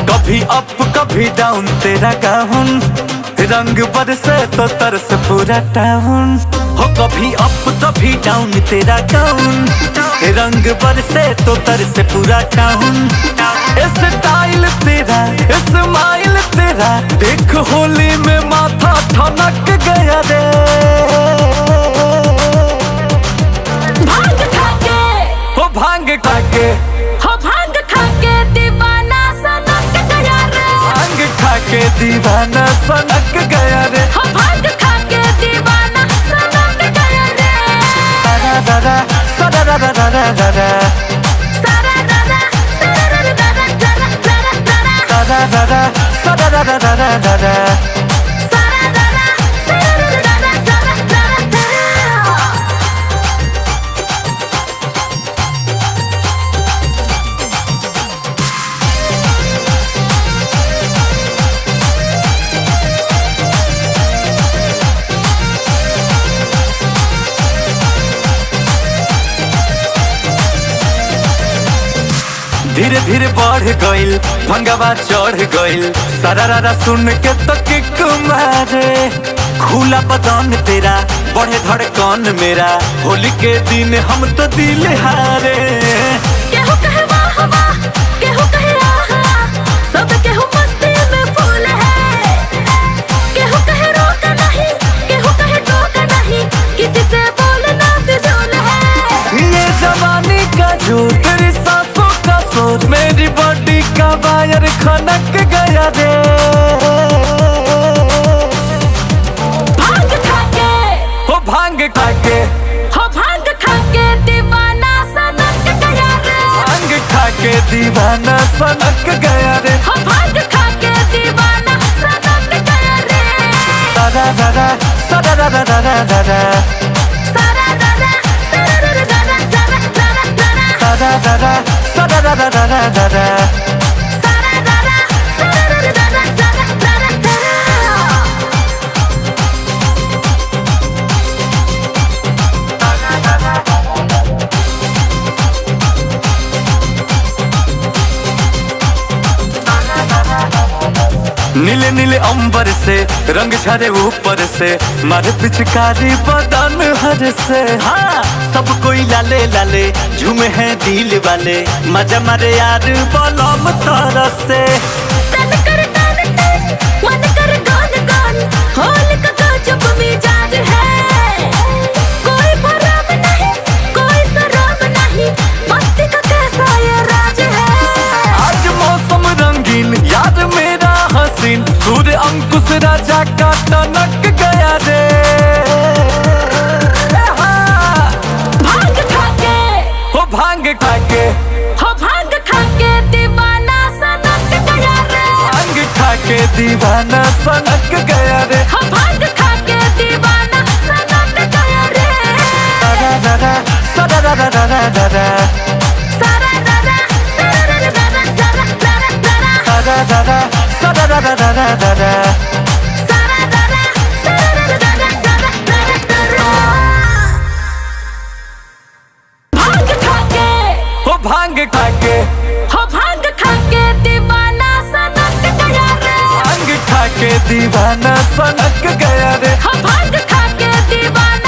कभी अप कभी डाउन तेरा गाउन, रंग बरसे तो तरस पूरा टाउन। हो कभी अप कभी डाउन तेरा गाउन, रंग बरसे तो तरस पूरा टाउन। स्टाइल तेरा स्माइल तेरा, देख होली में माथा ठनक गया रे। भांग खाके हो भांग खाके, हो भांग खाके दीवाना सनक गया रे। भांग खाके दीवाना सनक गया रे। हो भांग खाके दीवाना सनक गया रे। सारा दादा सारा दादा दादा दादा, सारा दादा सारा दादा दादा दादा दादा, सारा दादा सारा दादा दादा दादा, सारा दादा सारा दादा दादा दादा दादा। धीरे धीरे बढ़ गइल भंगवा चढ़ गइल, सारा रारा सुन के तो किक मारे। खुला बदन तेरा बढ़े धड़कन मेरा, होली के दिन हम तो दिल हारे। केहू कहे वाह वाह, केहू कहे आहा, सब केहू मस्ती में फूल है। केहू कहे रोक नहीं, केहू कहे टोक नहीं, किसी से बोलना फिजूल है। ये जवानी का जोर, तेरी सांसों का शोर, मेरी बॉडी का वायर खनक गया रे। भांग खाके, हो भांग खाके, हो भांग खाके दीवाना सनक गया रे। भांग खाके दीवाना सनक गया रे। हो भांग खाके दीवाना सनक गया रे। सारा दादा सारा दादा दादा दादा, सारा दादा सारा दादा दादा दादा दादा, सारा दादा सारा दादा दादा दादा, सारा दादा सारा दादा दादा दादा दादा। नीले नीले अंबर से रंग झरे ऊपर से, मारे पिचकारी बदन हर से। हाँ सब कोई लाले लाले झूमे हैं दिल वाले, मजा मारे यार बलम तरस से। तन कर तन तन, मन कर गान गान, होली का गजब मिजाज है। कोई भरम नहीं, कोई शरम नहीं, मस्ती का कैसा ये राज है। आज मौसम रंगीन याद मेरा हसीन, सूर्य अंकुश राजा का टनक गया रे। हाँ। भांग खाके, हो भांग खाके, हो भांग खाके दीवाना सनक गया रे। भांग खाके दीवाना सनक गया रे। हो भांग खाके दीवाना सनक गया रे। सारा दादा सारा दादा दादा दादा, सारा दादा सारा दादा दादा दादा दादा, सारा दादा सारा दादा दादा दादा, सारा दादा सारा दादा दादा दादा दादा। भांग खाके, हो भांग खाके, हो भांग खाके दीवाना सनक गया रे। भांग खाके दीवाना सनक गया रे। हो भांग खाके दीवाना